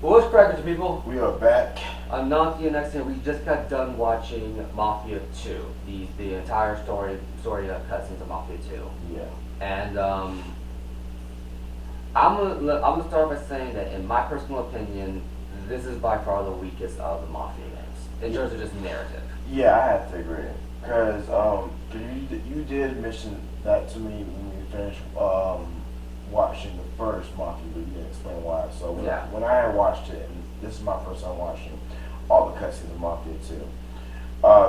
Well, what's cracking, people? We are back. I'm not the next thing. We just got done watching Mafia 2, the entire story of cutscenes of Mafia 2, Yeah. and I'm gonna start by saying that in my personal opinion, this is by far the weakest of the Mafia games in terms of just narrative. Yeah, I have to agree. Because you did mention that to me when we finished watching the first Mafia, but you didn't explain why. So Yeah. when I had watched it, and this is my first time watching all the cutscenes of Mafia 2,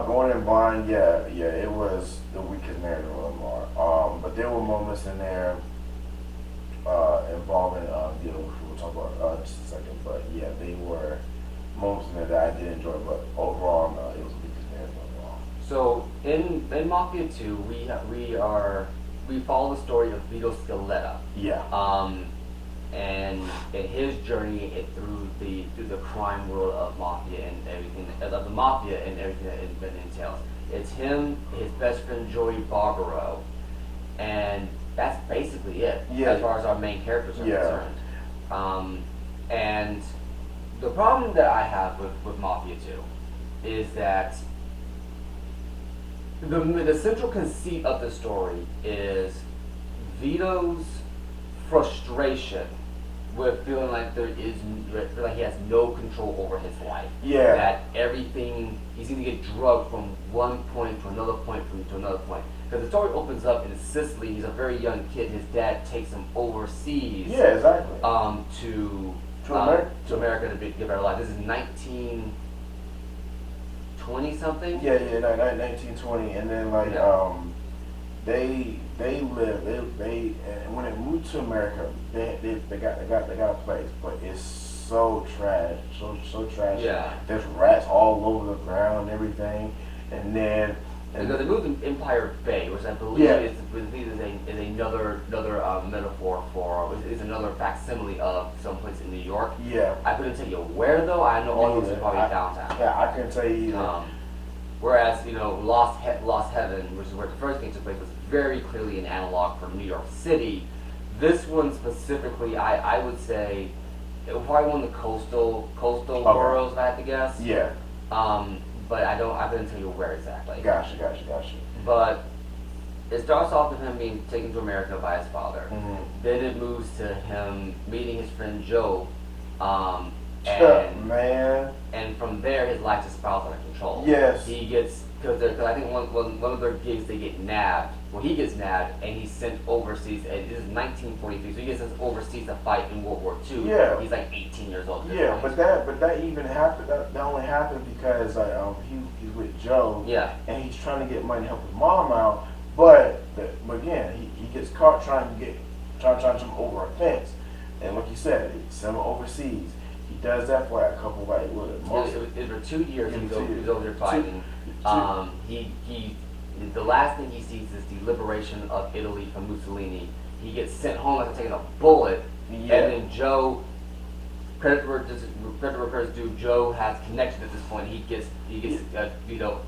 going in blind, yeah, it was the weakest narrative of them all. But there were moments in there involving Vito, which we'll talk about in just a second. But yeah, they were moments in there that I did enjoy. But overall, no, it was the weakest narrative overall. So in Mafia 2, we follow the story of Vito Scaletta. Yeah. And in his journey through the crime world of Mafia and everything of the Mafia and everything that it entails. It's him, his best friend Joey Barbaro, and that's basically it Yeah. as far as our main characters are Yeah. concerned. And the problem that I have with Mafia 2 is that the central conceit of the story is Vito's frustration with feeling like feel like he has no control over his life. Yeah. That everything he's going to get drugged from one point to another point to another point. Because the story opens up in Sicily. He's a very young kid. His dad takes him overseas. Yeah, exactly. To America to get better life. This is 1920 something. Yeah, 1920, and then like Yeah. they live they and when they moved to America, they got a place, but it's so trash, so trash. Yeah. There's rats all over the ground and everything, and then Because they moved to Empire Bay, which I believe Yeah. is another metaphor for is another facsimile of someplace in New York. yeah, I couldn't tell you where though. I know all those Me are probably either. downtown. yeah, I couldn't tell you either. Whereas Lost Heaven, which is where the first game took place, was very clearly an analog for New York City. This one specifically, I would say, it was probably one of the coastal Okay. boroughs, if I had to guess. Yeah, But I couldn't tell you where exactly. gotcha. But it starts off with him being taken to America by his father. Mm-hmm. Then it moves to him meeting his friend Joe, and Man, and from there his life just spirals out of control. Yes. He gets because I think one of their gigs they get nabbed. Well, he gets nabbed and he's sent overseas. And this is 1943, so he gets sent overseas to fight in World War II. Yeah. He's like 18 years old. at this yeah, point. but that even happened. That only happened because he's with Joe. Yeah. And he's trying to get money to help his mom out, but again, he gets caught trying to jump over a fence, and like you said, he sent him overseas. He does that for like a couple months. It was for 2 years Yeah, he 2 was years. over there fighting. Two- The last thing he sees is the liberation of Italy from Mussolini. He gets sent home after taking a bullet, Yeah. and then Joe, credit where credit's due, Joe has connection at this point. He gets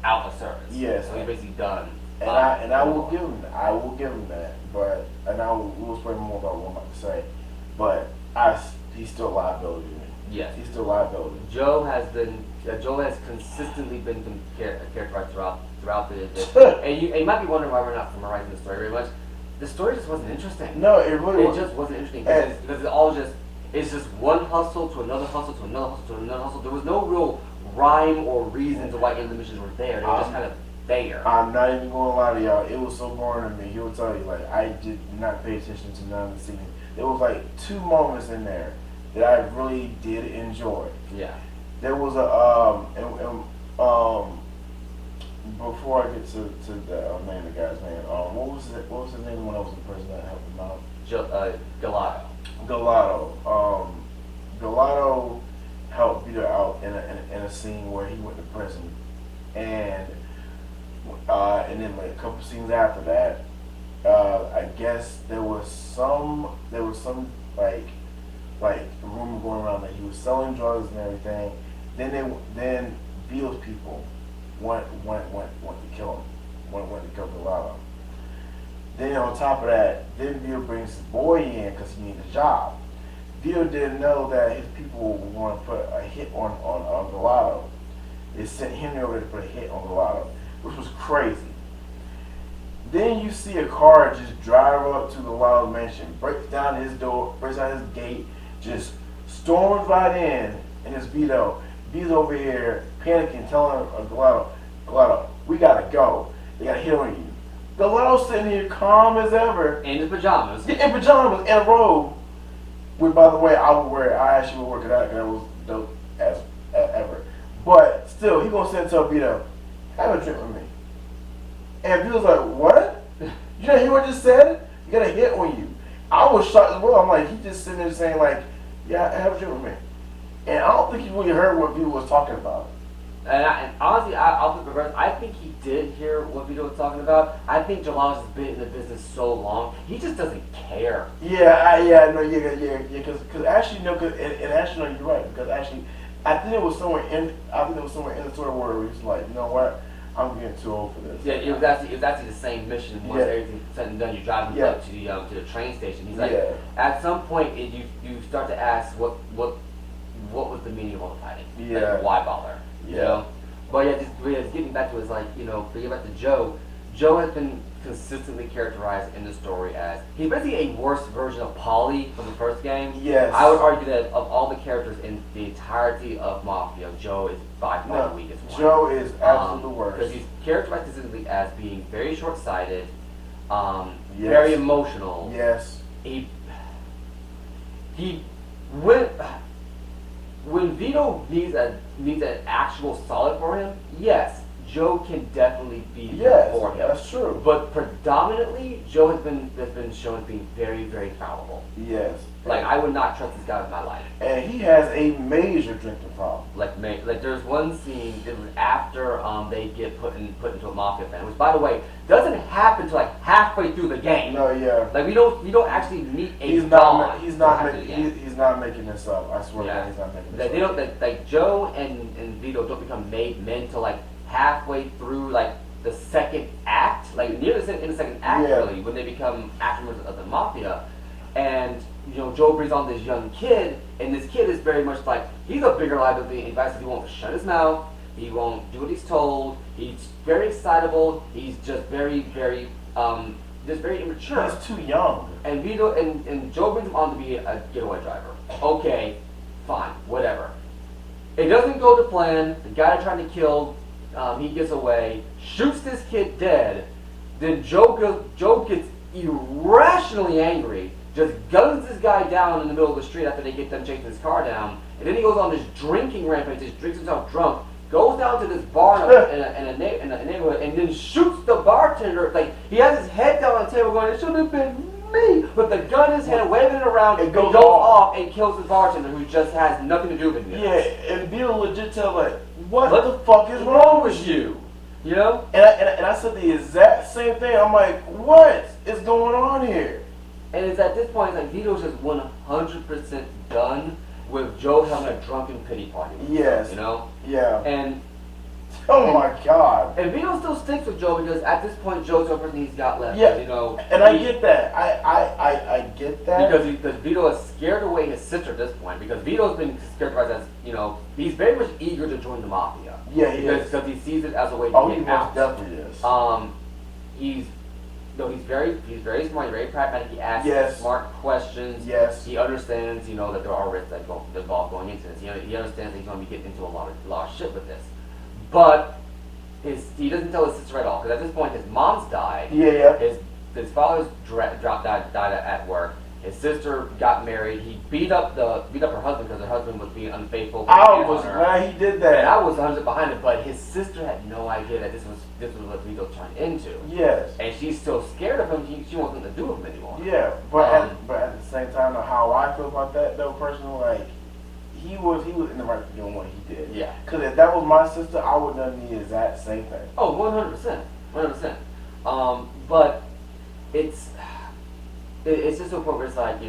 out of service. Yes. So he's basically done. And I will give him that, but we'll explain more about what I'm about to say, but he's still a liability to me. Yes. He's still a liability. Joe has consistently been characterized throughout the and you might be wondering why we're not summarizing the story very much. The story just wasn't interesting. No, it really It just wasn't interesting because it's just one hustle to another hustle to another hustle to another hustle. There was no real rhyme or reason to why any of the missions were there. They were just kind of there. I'm not even going to lie to y'all. It was so boring to me. He will tell you, like, I did not pay attention to none of the scenes. There was like 2 moments in there that I really did enjoy. Yeah. There was before I get to the name of the guy's name, what was his name when I was the person that helped him out? Gelato. Gelato. Gelato helped Vito out in a scene where he went to prison, and then like a couple scenes after that, I guess there was some like rumor going around that he was selling drugs and everything. Then Vito's people went to kill him, went to kill Gelato. Then on top of that, then Vito brings his boy in because he needs a job. Vito didn't know that his people were going to put a hit on Gelato. They sent Henry over there to put a hit on Gelato, which was crazy. Then you see a car just drive up to Gelato's mansion, breaks down his door, breaks down his gate, just storms right in, and it's Vito. Vito's over here panicking, telling Gelato, we gotta go. They got a hit on you. Gelato's sitting here calm as ever. In his pajamas. In pajamas, in a robe. Which, by the way, I actually would wear because that was dope as ever. But still, he gonna send to Vito, have a drink with me. And Vito's like, what? You know, he what just said? You got a hit on you. I was shocked as well. I'm like, he just sitting there saying like, yeah, have a drink with me. And I don't think he really heard what Vito was talking about. And honestly, I'll be reverse. I think he did hear what Vito was talking about. I think Gelato's been in the business so long, he just doesn't care. Because actually, no, and actually, no, you're right. Because actually, I think it was somewhere in the story where he was like, you know what, I'm getting too old for this. Yeah, it was actually the same mission. Once everything's said and done, you're driving up to the train station. He's like, at some point, you start to ask what was the meaning of all the fighting? Yeah. Like, why bother? You know? But just getting back to it, it's like, to get back to Joe. Joe has been consistently characterized in the story as he's basically a worse version of Paulie from the first game. Yes. I would argue that of all the characters in the entirety of Mafia, Joe is by far the weakest one. Joe is absolutely the worst. Because he's characterized consistently as being very short-sighted, very emotional. Yes. When Vito needs an actual solid for him, yes, Joe can definitely be there for him. That's true. But predominantly, Joe has been shown as being very, very fallible. Yes. Like, I would not trust this guy with my life. And he has a major drinking problem. Like there's one scene that was after they get put into a Mafia fan, which, by the way, doesn't happen till like halfway through the game. No, yeah. Like we don't actually meet a He's not making this up. I swear to God, he's not making this up. Like Joe and Vito don't become made men till like halfway through like the second act, like near in the second act really, when they become actors of the Mafia. And Joe brings on this young kid, and this kid is very much like, he's a bigger liability. In fact, he won't shut his mouth, he won't do what he's told, he's very excitable, he's just very, very, just very immature. He's too young. And Vito and Joe brings him on to be a getaway driver. Okay, fine, whatever. It doesn't go to plan, the guy they're trying to kill, he gets away, shoots this kid dead, then Joe gets irrationally angry, just guns this guy down in the middle of the street after they get done chasing his car down, and then he goes on this drinking rampage, just drinks himself drunk, goes down to this bar in a neighborhood, and then shoots the bartender. Like, he has his head down on the table going, it should have been me, with the gun in his hand, waving it around, and goes off and kills his bartender, who just has nothing to do with it. Yeah, and Bill legit tell like, what the fuck is wrong with you? You know? And I said the exact same thing. I'm like, what is going on here? And it's at this point, it's like Vito's just 100% done with Joe having a drunken pity party. Yes. You know? Yeah. And oh my God. And Vito still sticks with Joe because at this point, Joe's the person he's got left. Yeah. And I get that. I get that. Because Vito has scared away his sister at this point. Because Vito's been characterized as, he's very much eager to join the Mafia. Yeah, he is. Because he sees it as a way to get out. Oh, he definitely is. He's very smart, he's very pragmatic, he asks smart questions. Yes. He understands, that there are risks that involved going into this. He understands that he's going to be getting into a lot of shit with this. But he doesn't tell his sister at all, because at this point his mom's died. Yeah. His father's died at work. His sister got married. He beat up her husband because her husband was being unfaithful. I was glad he did that. And I was 100% behind it, but his sister had no idea that this was what Vito turned into. Yes. And she's so scared of him, she wants nothing to do with him anymore. Yeah, but at the same time, how I feel about that though, personally, like he was in the right for doing what he did. Yeah. Because if that was my sister, I would have done the exact same thing. Oh, 100%. But it's just a point where it's like,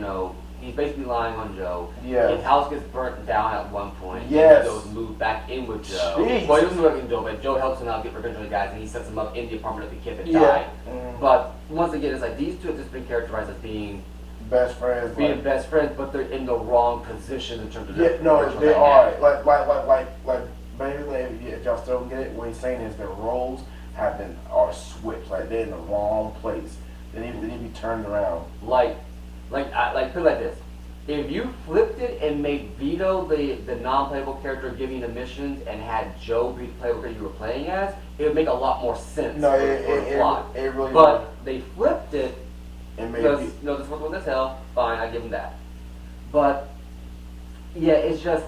he's basically lying on Joe. Yeah. His house gets burnt down at one point. Yes. He goes moved back in with Joe. Jeez. Well, he doesn't work in Joe, but Joe helps him out get revenge on the guys, and he sets him up in the apartment of the kid that died. Mm. But once again, it's like these two have just been characterized as being best friends. Being best friends, but they're in the wrong position in terms of Yeah, their no, original they are. dynamic. Basically, if y'all still don't get it, what he's saying is their roles are switched. Like they're in the wrong place. They need to be turned around. Like put it like this: if you flipped it and made Vito the non-playable character giving the missions, and had Joe be the playable character you were playing as, it would make a lot more sense No, for the plot. it really But would. they flipped it And because maybe this was what this hell. Fine, I give them that. But yeah, it's just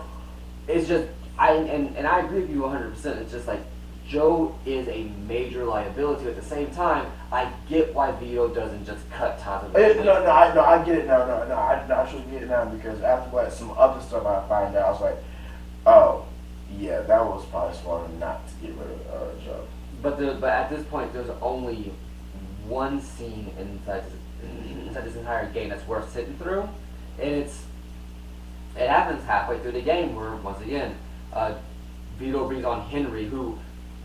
and I agree with you 100%. It's just like Joe is a major liability. At the same time, I get why Vito doesn't just cut ties with him. I get it now. I actually get it now because after like some other stuff I find out, I was like, oh, yeah, that was probably smarter not to get rid of Joe. But at this point, there's only one scene inside this entire game that's worth sitting through, and it happens halfway through the game where once again, Vito brings on Henry, who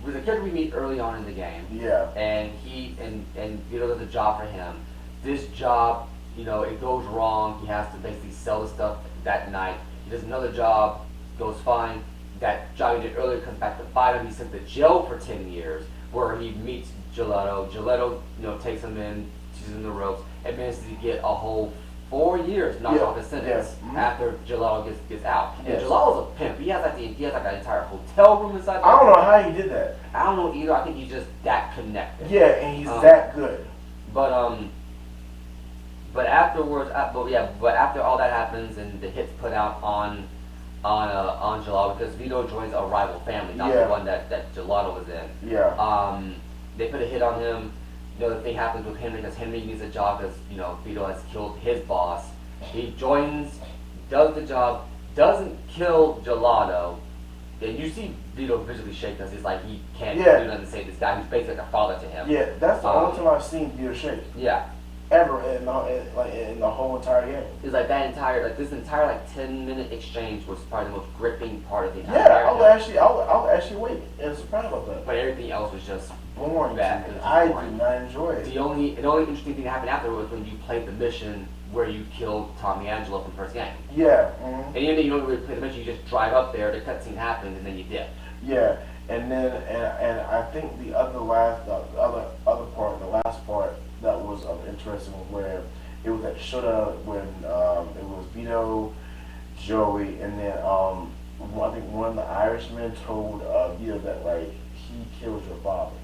was a character we meet early on in the game. Yeah. And and Vito does a job for him. This job, it goes wrong. He has to basically sell the stuff that night. He does another job, goes fine. That job he did earlier comes back to bite him. He's sent to jail for 10 years, where he meets Gelato. Gelato, takes him in, teaches him the ropes, and manages to get a whole 4 years knocked off his sentence after Gelato gets out. And Gelato's a pimp. He has like an entire hotel room inside. I don't know how he did that. I don't know either. I think he's just that connected. Yeah, and he's that good. But afterwards, but after all that happens and the hit's put out on Gelato, because Vito joins a rival family, not the one that Gelato was in. Yeah. They put a hit on him. The thing happens with Henry because Henry needs a job because Vito has killed his boss. He joins, does the job, doesn't kill Gelato, and you see Vito visually shake because he's like he can't do nothing to save this guy who's basically like a father to him. Yeah, that's the only time I've seen Vito shake. Yeah. Ever in the whole entire game. It's like this entire 10-minute exchange was probably the most gripping part of the entire game. Yeah, I was actually wait and surprised about that. But everything else was just boring. Bad. I did not enjoy it. The only interesting thing that happened after was when you played the mission where you killed Tommy Angelo from the first game. Yeah. And even though you don't really play the mission, you just drive up there, the cutscene happens, and then you dip. Yeah, and then and I think the other last part that was interesting where it was that showdown when it was Vito, Joey, and then I think one of the Irishmen told Vito that he killed your father.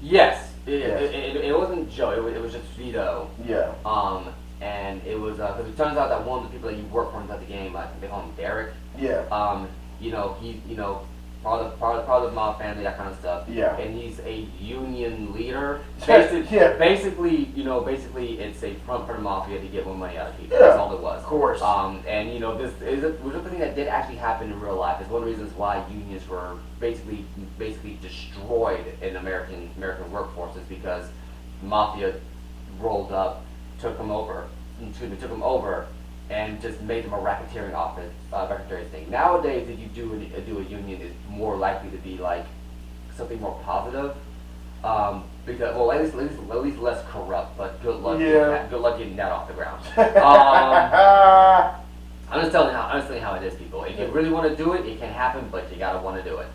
Yes, it wasn't Joe. It was just Vito. Yeah. And it was because it turns out that one of the people that you work for inside the game, I think they call him Derek. Yeah. He's part of the mob family, that kind of stuff. Yeah. And he's a union leader. Basically, it's a front for the mafia to get more money out of people. Yeah. That's all it was. Of course. This was something that did actually happen in real life. It's one of the reasons why unions were basically destroyed in American workforces because mafia rolled up, took them over, and just made them a racketeering thing. Nowadays, if you do a union, it's more likely to be like something more positive, because at least less corrupt. But good luck, good luck getting that off the ground. I'm just telling you how it is, people. If you really want to do it, it can happen, but you gotta want to do it.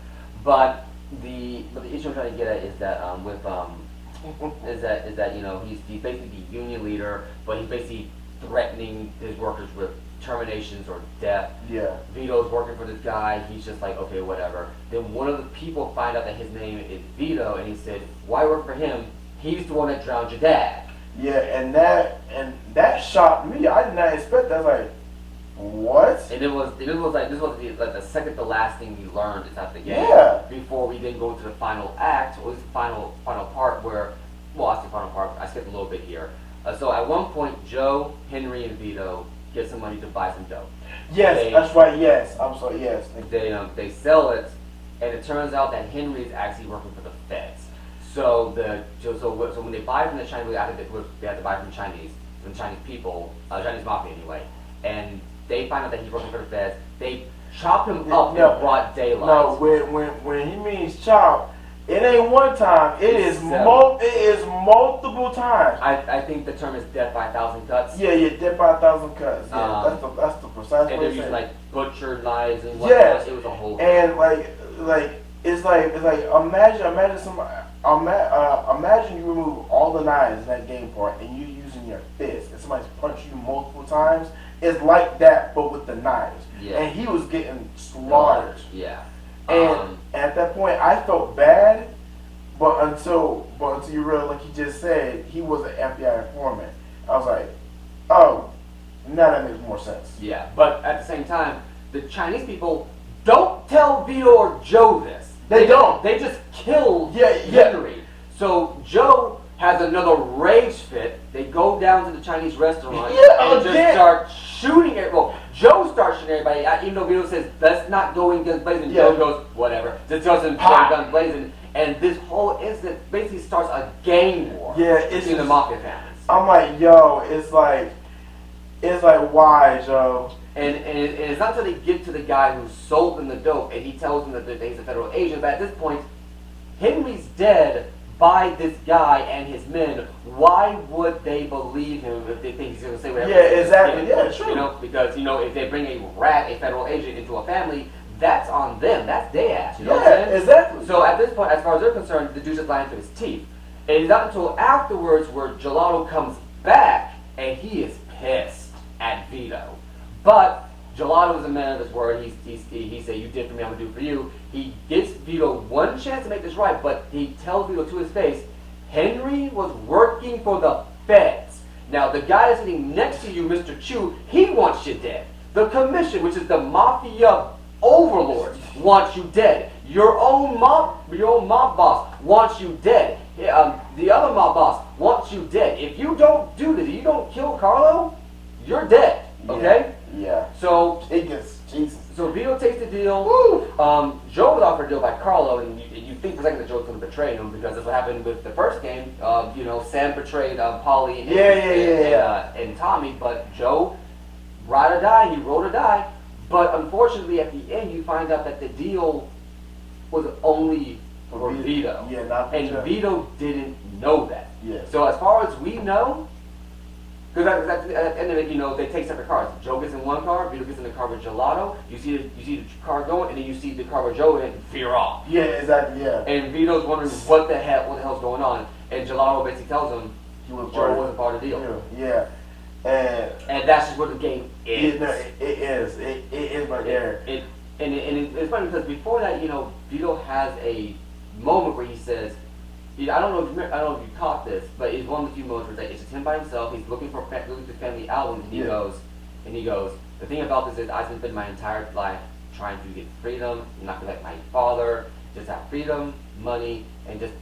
But the issue I'm trying to get at is that he's basically the union leader, but he's basically threatening his workers with terminations or death. Yeah. Vito's working for this guy. He's just like, okay, whatever. Then one of the people find out that his name is Vito, and he said, "Why work for him? He's the one that drowned your dad." Yeah, and that shocked me. I did not expect that. Like, what? And this was the second to last thing we learned inside the game. Yeah. Before we then go to the final act, or the final part where, I say final part. I skipped a little bit here. So at one point, Joe, Henry, and Vito get some money to buy some dope. Yes, that's right. Yes, I'm sorry. Yes, they sell it, and it turns out that Henry is actually working for the feds. So when they buy from the Chinese, they have to buy from Chinese people, Chinese mafia anyway, and they find out that he's working for the feds. They chop him up in broad daylight. No, when he means chop, It ain't one time. It is multiple times. I think the term is death by 1,000 cuts. Yeah, death by 1,000 cuts. Yeah, that's the precise And way they're to say using it. like butchered knives and whatnot. Yes. It was a whole. And it's like imagine somebody. Imagine you remove all the knives in that game part and you using your fist and somebody's punched you multiple times. It's like that, but with the knives. Yeah. And he was getting slaughtered. Yeah. And at that point, I felt bad, but until you realize, like you just said, he was an FBI informant. I was like, oh, now that makes more sense. Yeah, but at the same time, the Chinese people don't tell Vito or Joe this. They don't. They just kill Yeah. Henry. So Joe has another rage fit. They go down to the Chinese restaurant and just start shooting it. Well, Joe starts shooting everybody. Even though Vito says, let's not go in guns blazing, Joe goes, whatever. Just doesn't go guns blazing. And this whole incident basically starts a gang war between the Mafia families. I'm like, yo, it's like, why, Joe? And it's not until they get to the guy who sold them the dope and he tells them that he's a federal agent, but at this point, Henry's dead by this guy and his men. Why would they believe him if they think he's going to say whatever? Yeah, exactly. Yeah, true. You know, because, if they bring a rat, a federal agent, into a family, that's on them. That's their ass. You know what I'm saying? Exactly. So at this point, as far as they're concerned, the dude's just lying through his teeth. And it's not until afterwards where Gelato comes back and he is pissed at Vito. But Gelato is a man of his word. He said, you did for me, I'm going to do for you. He gives Vito one chance to make this right, but he tells Vito to his face, Henry was working for the feds. Now, the guy that's sitting next to you, Mr. Chu, he wants you dead. The commission, which is the Mafia overlord, wants you dead. Your own mob boss wants you dead. The other mob boss wants you dead. If you don't do this, if you don't kill Carlo, you're dead. Okay? Yeah. So it gets Jesus. So Vito takes the deal. Joe was offered a deal by Carlo, and you think for a second that Joe's going to betray him because that's what happened with the first game. Sam betrayed Paulie and Tommy, but Joe, ride or die, he rolled or die. But unfortunately, at the end, you find out that the deal was only for Vito. Yeah, not for Joe. Vito didn't know that. Yeah. So as far as we know, because at the end of it, they take separate cars. Joe gets in one car, Vito gets in the car with Gelato. You see the car going, and then you see the car with Joe, and fear off. Yeah, exactly. Yeah. And Vito's wondering what the hell's going on, and Gelato basically tells him Joe wasn't part of the deal. Yeah. And that's just what the game is. It is. It is right there. It's funny because before that, Vito has a moment where he says, I don't know if you caught this, but it's one of the few moments where it's just him by himself. He's looking for the family album, and he goes, the thing about this is I've spent my entire life trying to get freedom, not be like my father, just have freedom, money, and just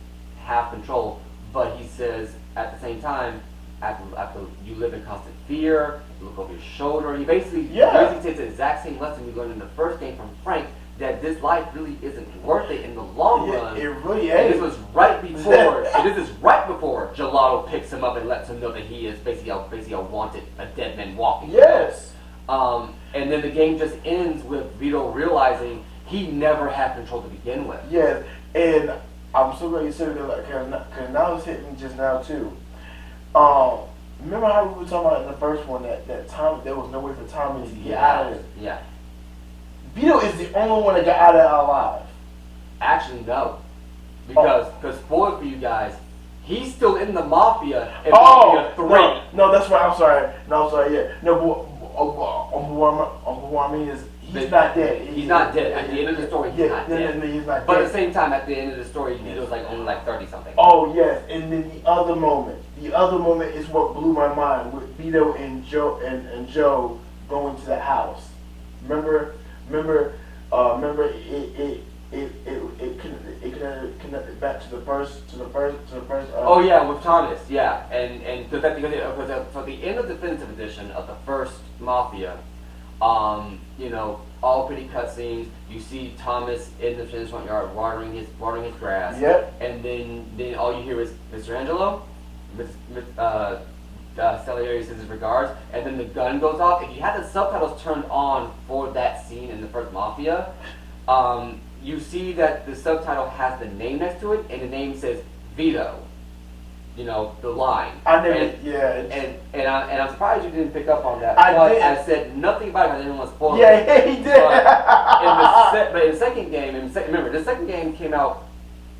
have control. But he says at the same time, after you live in constant fear, you look over your shoulder. He basically says the exact same lesson we learned in the first game from Frank, that this life really isn't worth it in the long run. It really And ain't. this was right before. This is right before Gelato picks him up and lets him know that he is basically a wanted, a dead man walking. Yes. And then the game just ends with Vito realizing he never had control to begin with. Yes, and I'm so glad you said it because now it's hitting me just now too. Remember how we were talking about in the first one that Tom, there was no way for Tommy to get out of it. Yeah. Vito is the only one that got out of it alive. Actually, no. Because spoiler for you guys, he's still in the Mafia in Mafia 3. No, that's right. I'm sorry. Yeah. No, but what I mean is he's not dead. He's not dead. At the end of the story, he's not dead. He's not but dead. at the same time, at the end of the story, Vito's only 30 something. Oh yes, and then the other moment is what blew my mind with Vito and Joe going to the house. Remember, it connected back to the first. Oh yeah, with Thomas, yeah, and because for the end of the definitive edition of the first Mafia, all pretty cutscenes. You see Thomas in the finished front yard watering his grass. Yep. And then all you hear is Mr. Angelo, Salieri sends his regards, and then the gun goes off. If you had the subtitles turned on for that scene in the first Mafia, you see that the subtitle has the name next to it, and the name says Vito. You know, the line. I never, and I'm surprised you didn't pick up on that. I said nothing about it because I didn't want to spoil it. Yeah, he did. But in the second game, remember, the second game came out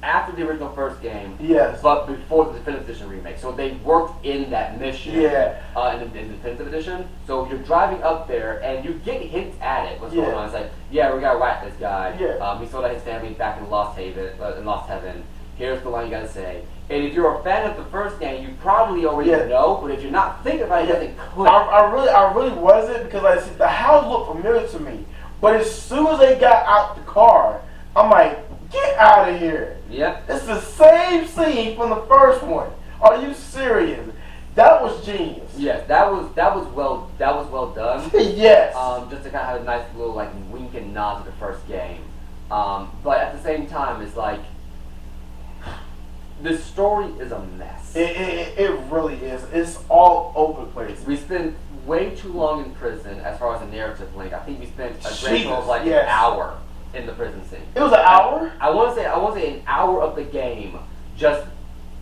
after the original first game. Yes. But before the Definitive Edition remake. So they worked in that mission. Yeah. In the Definitive Edition. So you're driving up there and you get hints at it. What's going on? It's like, yeah, we gotta whack this guy. Yeah. He sold out his family back in Lost Heaven. Here's the line you gotta say. And if you're a fan of the first game, you probably already know. But if you're not thinking about it, it doesn't click. I really wasn't, because I said the house looked familiar to me. But as soon as they got out the car, I'm like, get out of here. Yep. It's the same scene from the first one. Are you serious? That was genius. Yes, that was well done. Yes. Just to kind of have a nice little like wink and nod to the first game. But at the same time, it's like the story is a mess. It really is. It's all over the place. We spent way too long in prison as far as a narrative link. I think we spent a grand total of like an hour in the prison scene. It was an hour? I want to say an hour of the game, just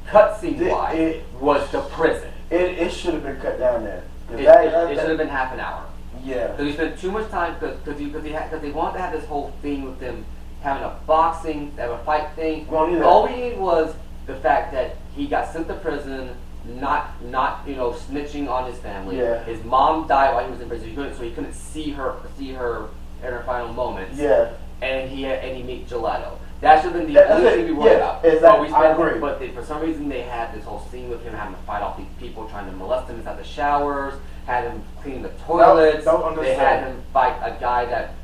cutscene wise, was the prison. It should have been cut down there. It should have been half an hour. Yeah. Because we spent too much time because they wanted to have this whole thing with them having a boxing, have a fight thing. All we needed was the fact that he got sent to prison, not snitching on his family. Yeah. His mom died while he was in prison, so he couldn't see her in her final moments. Yeah. And he meet Gelato. That should have been the only thing we worried about. Exactly. I agree. But for some reason they had this whole scene with him having to fight off these people trying to molest him inside the showers, had him clean the toilets. They had him fight a guy that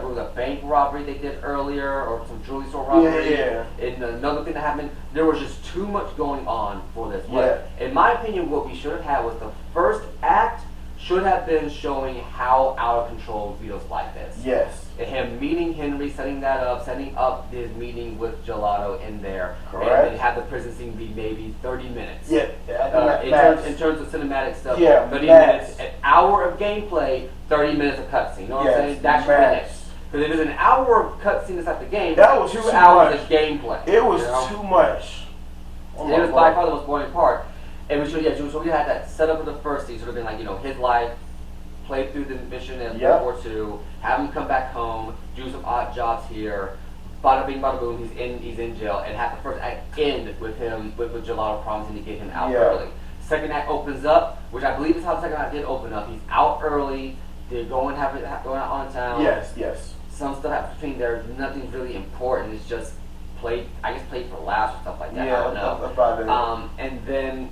ruined a bank robbery they did earlier, or some jewelry store robbery. Yeah. And another thing that happened, there was just too much going on for this. Yeah. In my opinion, what we should have had was the first act should have been showing how out of control Vito's life is. Yes. And him meeting Henry, setting up his meeting with Gelato in there. Correct. And then have the prison scene be maybe 30 minutes. Yeah. In terms of cinematic stuff, 30 max. minutes, an hour of gameplay, 30 minutes of cutscene. You know what I'm saying? That should be it. Because if there's an hour of cutscene inside the game, that was 2 hours of gameplay. It was too much. And it was by far the most boring part. And we should had that set up for the first scene, sort of been like, his life, played through the mission in World War II, have him come back home, do some odd jobs here, bada bing, bada boom, he's in jail, and have the first act end with Gelato promising to get him out early. Second act opens up, which I believe is how the second act did open up. He's out early, they're going out on town. Yes. Some stuff happens between there, nothing really important, it's just played for laughs or stuff like that, I don't know.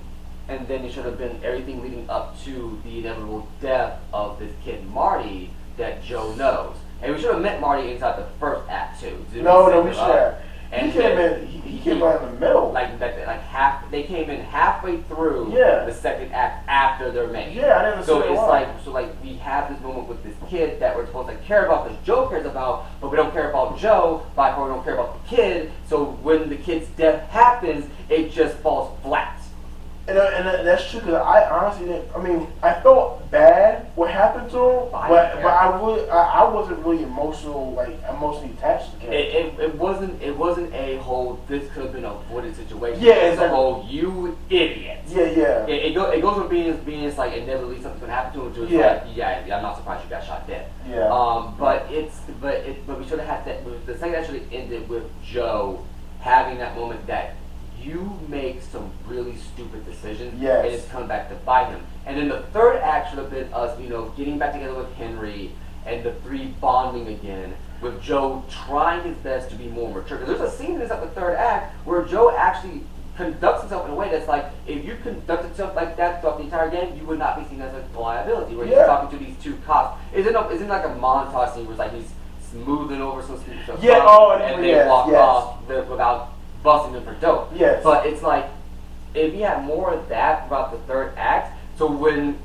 And then it should have been everything leading up to the inevitable death of this kid Marty that Joe knows. And we should have met Marty inside the first act too. No, we should have. And he came out in the middle. They came in halfway through the second act after their mate. Yeah, I didn't see So we have this moment with this kid that we're supposed to care about because Joe cares about, but we don't care about Joe, by we don't care about the kid. So when the kid's death happens, it just falls flat. And that's true, because I honestly didn't. I mean, I felt bad what happened to him, but I wasn't really emotionally attached to the character. It wasn't a whole this could have been a avoided situation. Yeah, it's a whole you idiot. Yeah. It goes from being like inevitably something's gonna happen to him to I'm not surprised you got shot dead. Yeah. But we should have had that. The second actually ended with Joe having that moment that you make some really stupid decisions, and it's come back to bite him. And then the third act should have been us, getting back together with Henry and the three bonding again, with Joe trying his best to be more mature. Because there's a scene in the third act where Joe actually conducts himself in a way that's like, if you conduct yourself like that throughout the entire game, you would not be seen as a liability. Where he's talking to these two cops. Isn't like a montage scene where it's like he's smoothing over some stuff, and they walk off without busting them for dope. Yes. But it's like, if you have more of that throughout the third act, so when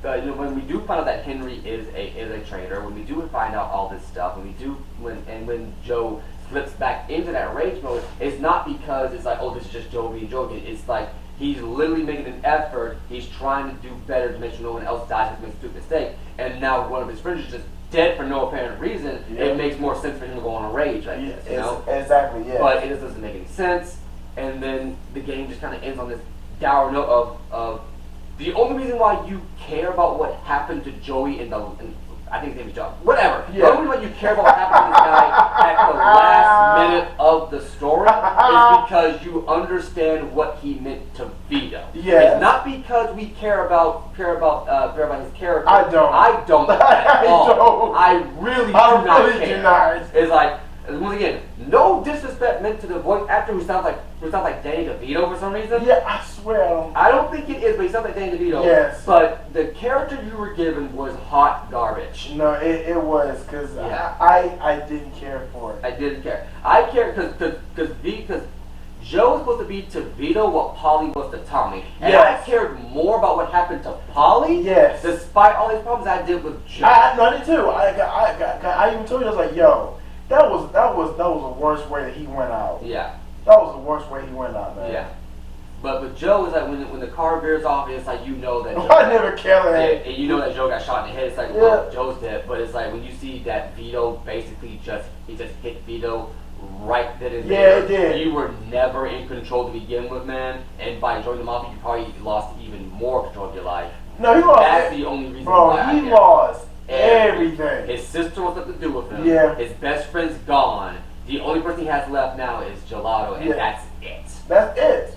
we do find out that Henry is a traitor, when we do find out all this stuff, when Joe slips back into that rage mode, it's not because it's like, oh, this is just Joe being Joe again. It's like he's literally making an effort. He's trying to do better to make sure no one else dies and makes a stupid mistake. And now one of his friends is just dead for no apparent reason, Yeah. it makes more sense for him to go on a rage like this, you know? Exactly, yeah. But it just doesn't make any sense, and then the game just kind of ends on this dour note of the only reason why you care about what happened to Joey I think his name is John. Whatever. Yeah. The only reason why you care about what happened to this guy at the last minute of the story is because you understand what he meant to Vito. Yes. It's not because we care about his character. I don't. I don't at all. I really do not care. Do not. It's like, once again, no disrespect meant to the voice actor who sounds like Danny DeVito for some reason. Yeah, I swear. I don't think it is, but he sounds like Danny DeVito. Yes. But the character you were given was hot garbage. No, it was because Yeah. I didn't care for it. I didn't care. I cared because Joe was supposed to be to Vito what Polly was to Tommy. And Yes. I cared more about what happened to Polly. Yes. Despite all these problems I did with Joe. I did too. I even told you, I was like, yo, that was the worst way that he went out. Yeah. That was the worst way he went out, man. Yeah. But with Joe, it's like when the car veers off, it's like you know that. I never cared. And you know that Joe got shot in the head. It's like, Yeah. well, Joe's dead. But it's like when you see that Vito basically just hit Vito right then and Yeah, there. it did. You were never in control to begin with, man. And by joining the Mafia, you probably lost even more control of your life. No, he lost. That's the only reason Bro, why I he care. lost everything. His sister wants nothing to do with him. Yeah. His best friend's gone. The only person he has left now is Gelato, and Yeah. that's it. That's it.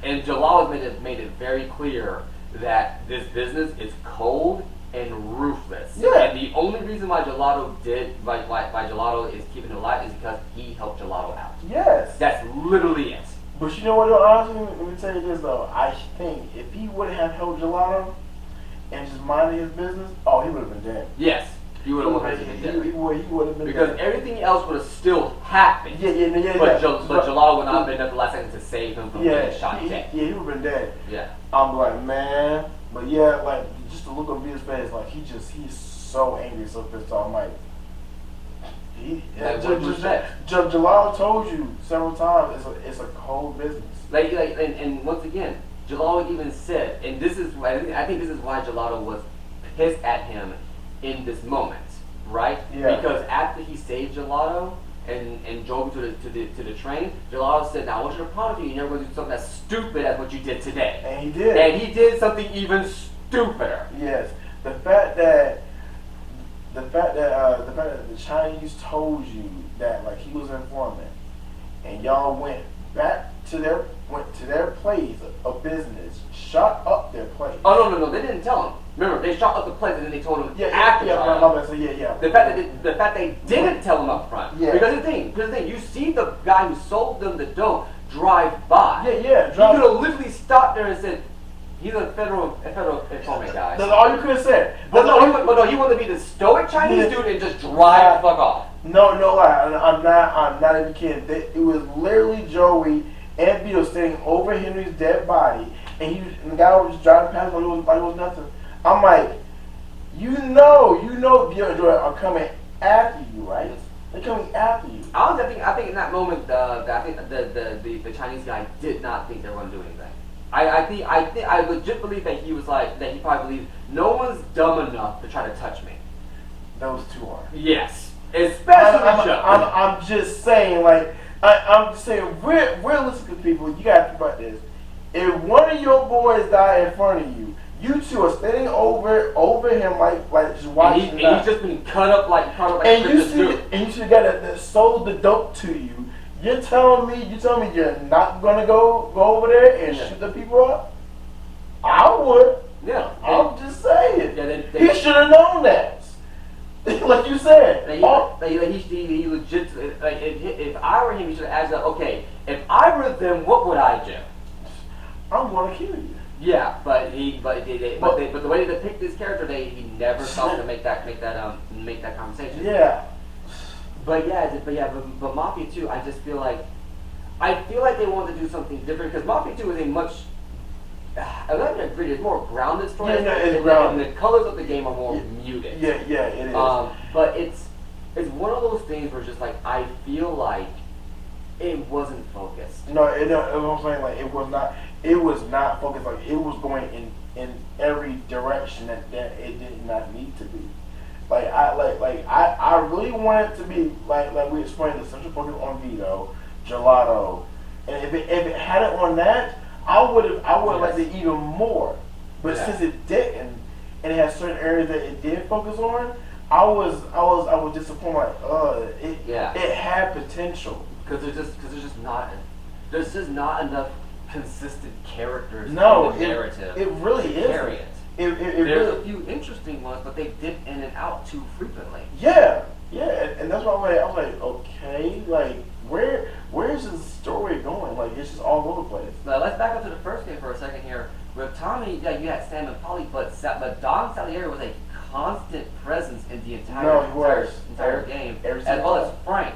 And Jalal made it very clear that this business is cold and ruthless. Yeah. And the only reason why Gelato is keeping it alive is because he helped Gelato out. Yes. That's literally it. But you know what, though, honestly, let me tell you this, though. I think if he would have held Gelato and just minded his business, oh, he would have been dead. Yes. He would have 100% been He dead. would have been Because dead. everything else would have still happened. Yeah. But Gelato would not have been at the last second to save him from Yeah, being shot dead. he would have been dead. Yeah. I'm like, man. But yeah, like, just to look on Vito's face, like, he's so angry, so pissed off. I'm like, Jalal told you several times, it's a cold business. And once again, Gelato even said, and this is I think this is why Gelato was pissed at him in this moment, right? Yeah. Because after he saved Gelato and drove him to the train, Gelato said, "Now I want you to promise me you're never going to do something as stupid as what you did today." And he did. And he did something even stupider. Yes. The fact that the Chinese told you that, like, he was an informant, and y'all went to their place of business, shot up their place. Oh no, they didn't tell him. Remember, they shot up the place and then they told him after. The fact they didn't tell him up front. Yeah. Because the thing, you see the guy who sold them the dope drive by. Yeah. He could have literally stopped there and said, "He's a federal informant guy." That's all you could have said. But no, he wanted to be the stoic Chinese dude and just drive the fuck off. No lie. I'm not even kidding. It was literally Joey and Vito standing over Henry's dead body, and the guy was just driving past like it was nothing. I'm like, you know, Vito and Joey are coming after you, right? They're coming after you. I think in that moment, I think the Chinese guy did not think they were going to do anything. I legit believe that he probably believed no one's dumb enough to try to touch me. Those two are. Yes, especially Joe. I'm just saying, like, I'm just saying, realistically, people, you gotta think about this. If one of your boys die in front of you, you two are standing over him like just watching. And he's just been cut up like and you see the guy that sold the dope to you. You're telling me you're not gonna go over there and shoot the people up? I would. Yeah. I'm just saying. Yeah, he should have known that. Like you said. He legit. If I were him, he should have asked, okay, if I were them, what would I do? I'm gonna kill you. Yeah, but the way they depict this character, he never stopped to make that conversation. Yeah. But Mafia 2, I just feel like they wanted to do something different because Mafia 2 is a much I'm not gonna agree. It's more grounded story. Yeah, it's grounded. And the colors of the game are more muted. Yeah, it is. But it's one of those things where just like I feel like it wasn't focused. No, I'm saying, like, it was not. It was not focused. Like, it was going in every direction that it did not need to be. I really want it to be like we explained the central focus on Vito, Gelato, and if it had it on that, I would have liked it even more. But Yeah. since it didn't, and it has certain areas that it did focus on, I was disappointed. It had potential. Because there's just not enough consistent characters No, in the narrative. it really to is. carry it. It There's really, a few interesting ones, but they dip in and out too frequently. yeah, and that's why I was like, okay, like where's the story going? Like it's just all over the place. Now let's back up to the first game for a second here. With Tommy, yeah, you had Sam and Polly, but Don Salieri was a constant presence in the No, he was. entire game, Every as single well as time. Frank.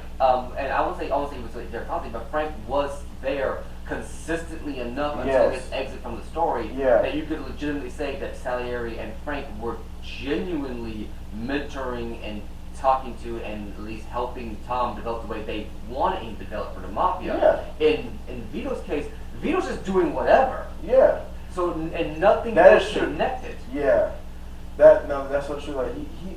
And I won't say he was there constantly, but Frank was there consistently enough until Yes. his exit from the story Yeah. that you could legitimately say that Salieri and Frank were genuinely mentoring and talking to and at least helping Tom develop the way they wanted him to develop for the Mafia. In Vito's case, Vito's just doing whatever. Yeah. So and nothing That was is true. connected. Yeah, that's so true. Like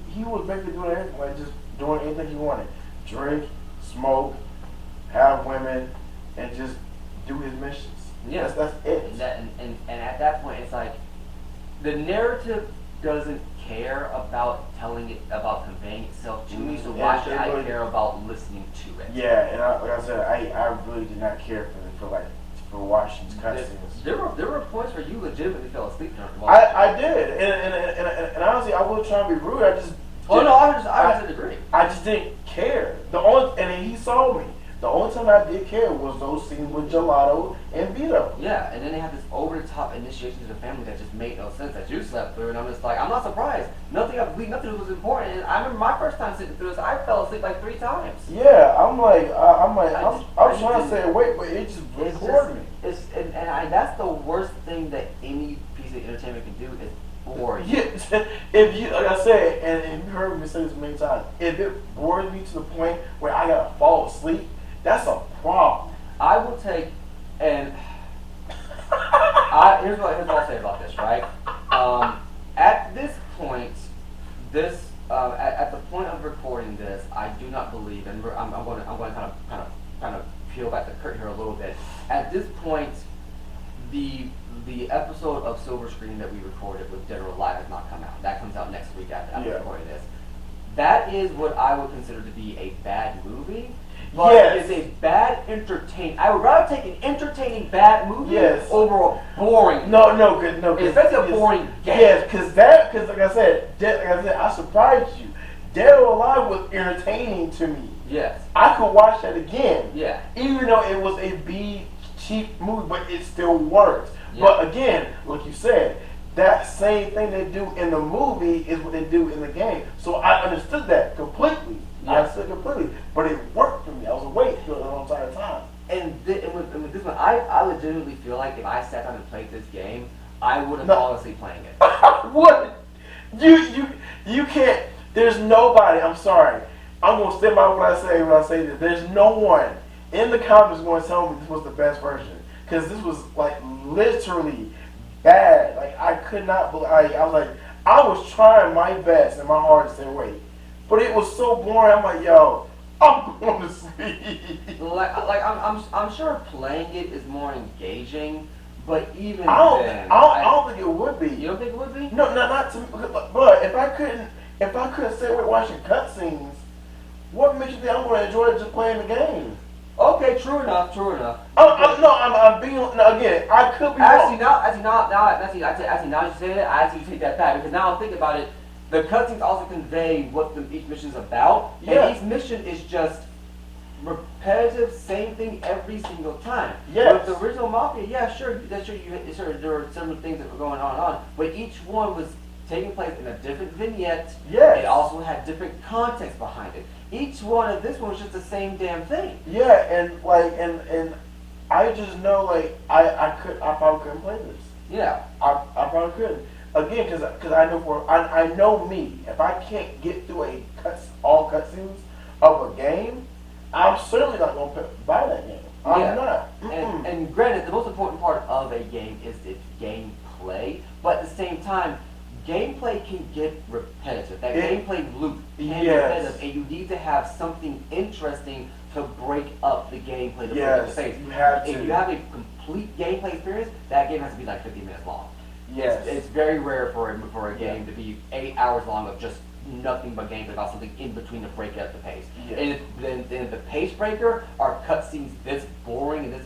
he was basically doing everything, like just doing anything he wanted, drink, smoke, have women, and just do his missions. Yeah. That's it. And at that point, it's like the narrative doesn't care about telling it, about conveying itself to me. So why Yeah, should it I really- care about listening to it? Yeah, and like I said, I really did not care for watching cutscenes. There were points where you legitimately fell asleep during the I did, and honestly, I wasn't trying to be rude. I just Oh no, I just agree. I just didn't care. And he saw me. The only time I did care was those scenes with Gelato and Vito. Yeah, and then they have this over-the-top initiation to the family that just made no sense that you slept through, and I'm just like, I'm not surprised. Nothing was important. And I remember my first time sitting through this, I fell asleep like 3 times. Yeah, I'm like, I was I trying to just say wait, but it just recorded me. That's the worst thing that any piece of entertainment can do is bore you. Yeah, if you, like I said, and you heard me say this many times, if it bores me to the point where I gotta fall asleep, that's a problem. I will take, and here's what I'll say about this, right? At this point, at the point of recording this, I do not believe, and I'm going to kind of peel back the curtain here a little bit. At this point, the episode of Silver Screen that we recorded with General Live has not come out. That comes out next week after recording this. That is what I would consider to be a bad movie. But Yes. it's a bad entertain. I would rather take an entertaining bad movie Yes. over a boring. No, good. Especially a boring game. Yes, because like I said, I surprised you. Dead or Alive was entertaining to me. Yes. I could watch that again. Yeah. Even though it was a B cheap movie, but it still works. Yeah. But again, like you said, that same thing they do in the movie is what they do in the game. So I understood that completely. Yeah. I understood completely. But it worked for me. I was awake for the whole entire time. And with this one, I legitimately feel like if I sat down and played this game, I would have No. fallen asleep playing it. What? You can't. There's nobody. I'm sorry. I'm gonna stand by what I say when I say this. There's no one in the comments going to tell me this was the best version, because this was like literally bad. Like I could not believe. I was like, I was trying my best and my hardest to stay awake, but it was so boring. I'm like, yo, I'm going to sleep. I'm sure playing it is more engaging, but even I then, don't think it would be. You don't think it would be? No, not to me. But if I couldn't stay awake watching cutscenes, what makes you think I'm going to enjoy just playing the game? Okay, true enough. I'm being again. I could be Actually, wrong. now you say that, I actually take that back, because now I'm thinking about it. The cutscenes also convey what each mission is about, Yeah. and each mission is just repetitive, same thing every single time. Yes. With the original Mafia, there were several things that were going on, but each one was taking place in a different vignette. Yes. It also had different context behind it. Each one of this one was just the same damn thing. Yeah, and I just know I probably couldn't play this. Yeah. I probably couldn't. Again, because I know me. If I can't get through all cutscenes of a game, I'm certainly not going to buy that game. I'm not. And granted, the most important part of a game is its gameplay, but at the same time, gameplay can get repetitive. That gameplay loop can get Yes. repetitive, and you need to have something interesting to break up the gameplay, to break up the Yes, pace. you have If to. you have a complete gameplay experience, that game has to be like 50 minutes long. Yes. It's very rare for a game to be 8 hours long of just nothing but gameplay about something in between to break up the pace. Yeah. And then the pace breaker are cutscenes this boring and this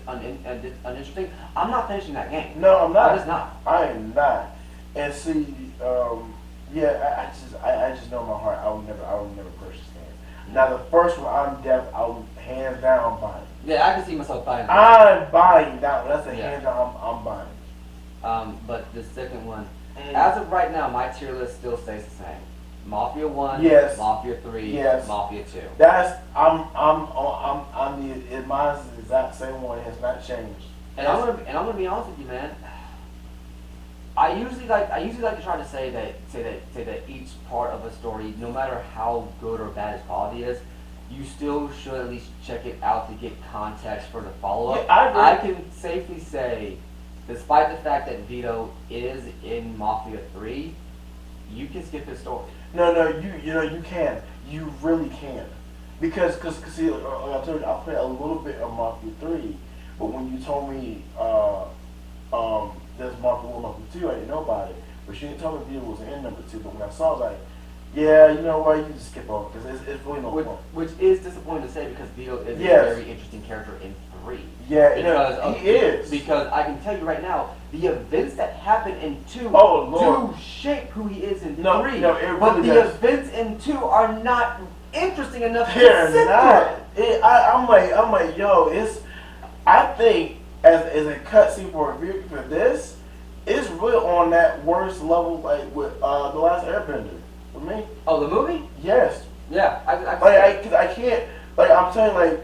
uninteresting. I'm not finishing that game. No, I'm not. I'm just not. I am not. And see, yeah, I just know in my heart I will never purchase that. Now the first one, I'm hands down buying. Yeah, I can see myself buying. I'm buying that one. That's a Yeah. hands down. I'm buying. But the second one, as of right now, my tier list still stays the same. Mafia 1, Yes. Mafia 3, Yes. Mafia 2. That's I'm mine's the exact same one. It has not changed. And I'm gonna be honest with you, man. I usually like to try to say that each part of a story, no matter how good or bad its quality is, you still should at least check it out to get context for the follow up. Yeah, I agree. I can safely say, despite the fact that Vito is in Mafia 3, you can skip his story. No, you can. You really can. Because see, like I told you, I played a little bit of Mafia 3, but when you told me there's Mafia 1, Mafia 2, I didn't know about it. But she didn't tell me Vito was in number 2. But when I saw it, I was like, yeah, you know what, you just skip over because it's really no point. Which is disappointing to say because Vito is Yes. a very interesting character in 3. Yeah, Because he is. Because I can tell you right now, the events that happen in 2 Oh, Lord. do shape who he is in No, 3. no, it but really the does. events in 2 are not interesting enough to They're sit not. through. I'm like, yo, I think as a cutscene for this, it's really on that worst level like with the last Airbender with me. Oh, the movie? Yes. Yeah, Cause I can't. Like I'm telling you,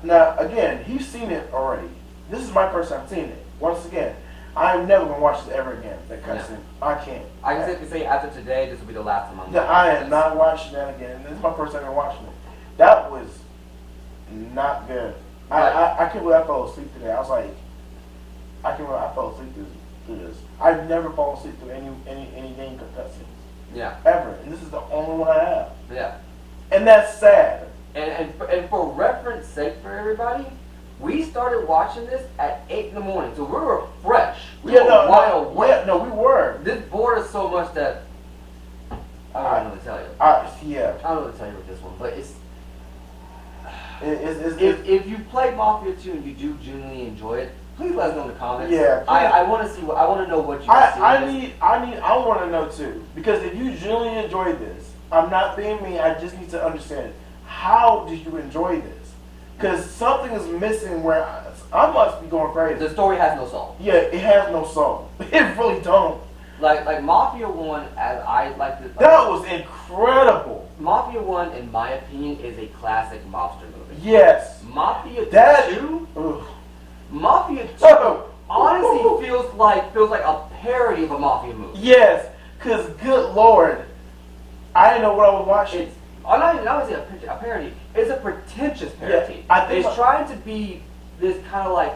now again, he's seen it already. This is my first time seeing it. Once again, I'm never gonna watch this ever again. That cutscene, I can't. I can safely say after today, this will be the last time I'm No, watching I am this. not watching that again. This is my first time ever watching it. That was not good. I can't believe I fell asleep today. I was like, I can't believe I fell asleep through this. I've never fallen asleep through any game cutscenes Yeah, ever, and this is the only one I have, yeah. and that's sad. And for reference sake for everybody, we started watching this at 8 in the morning, so we were fresh. We were wide awake. Yeah, no, we were. This bored us so much that I don't know what to tell you. Yeah, I don't know what to tell you with this one, but it's if you play Mafia 2 and you do genuinely enjoy it, please let us know in the comments. Yeah, I want to see I want to know what you see. I want to know too, because if you genuinely enjoyed this, I'm not being mean. I just need to understand it. How did you enjoy this? Because something is missing where I must be going crazy. The story has no soul. Yeah, it has no soul. It really don't. Like Mafia 1, as I like to. That was incredible. Mafia 1, in my opinion, is a classic mobster movie. Yes. Mafia That 2. ugh. Mafia 2 Oh. honestly feels like a parody of a Mafia movie. Yes, because good Lord, I didn't know what I was watching. It's not even a parody. It's a pretentious parody. Yeah, I think it's trying to be this kind of like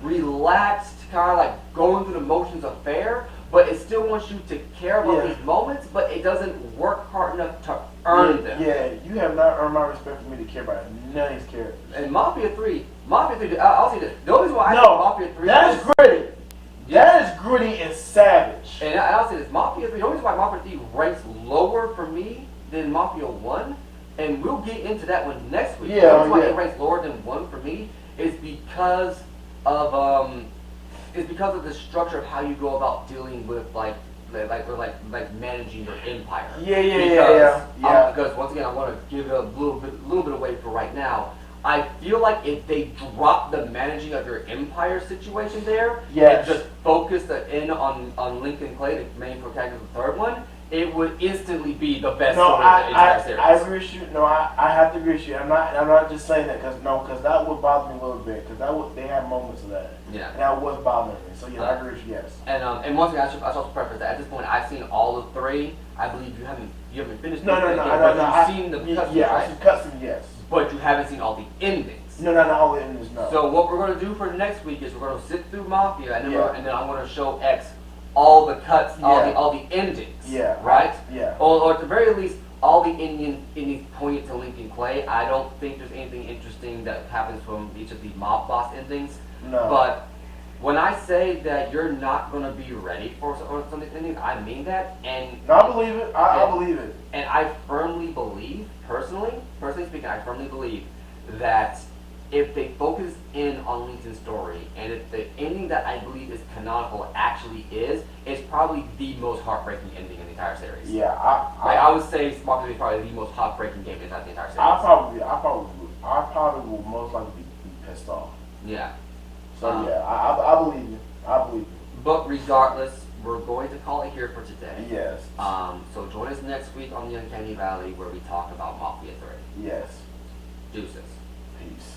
relaxed, kind of like going through the motions affair, but it still wants you to care about these moments, but it doesn't work hard enough to earn them. Yeah, you have not earned my respect for me to care about none of these characters. And Mafia 3, I'll say this. The only reason why I think Mafia 3 that's gritty. That is gritty and savage. And I'll say this, Mafia 3, the only reason why Mafia 3 ranks lower for me than Mafia 1, and we'll get into that one next week. Yeah, the reason why it ranks lower than 1 for me is because of the structure of how you go about dealing with like managing your empire. Yeah. Because once again, I want to give it a little bit away for right now. I feel like if they drop the managing of your empire situation there and just focus in on Lincoln Clay, the main protagonist of the third one, it would instantly be the best story in the entire series. I agree with you. No, I have to agree with you. I'm not just saying that because that would bother me a little bit because they had moments of that. Yeah. And that was bothering me. So yeah, I agree with you. Yes. And once again, I should also preface that at this point I've seen all of 3. I believe you haven't finished. No. You've seen the cutscenes, yeah, right? I've seen cutscenes, yes. But you haven't seen all the endings. No, not all the endings. No. So what we're going to do for next week is we're going to sit through Mafia, and then I'm going to show X all the cuts, Yeah. all the endings. Yeah. Right. Yeah. Or at the very least, all the endings pointed to Lincoln Clay. I don't think there's anything interesting that happens from each of the mob boss endings. No. But when I say that you're not going to be ready for some endings, I mean that. And No, I believe it. I believe it. and I firmly believe, personally speaking, I firmly believe that if they focus in on Lincoln's story, and if the ending that I believe is canonical actually is, it's probably the most heartbreaking ending in the entire series. Yeah. I would say Sparkle is probably the most heartbreaking game inside the entire series. I probably will most likely be pissed off. Yeah. So yeah, I believe you. I believe you. But regardless, we're going to call it here for today. Yes. So join us next week on the Uncanny Valley where we talk about Mafia 3. Yes. Deuces. Peace.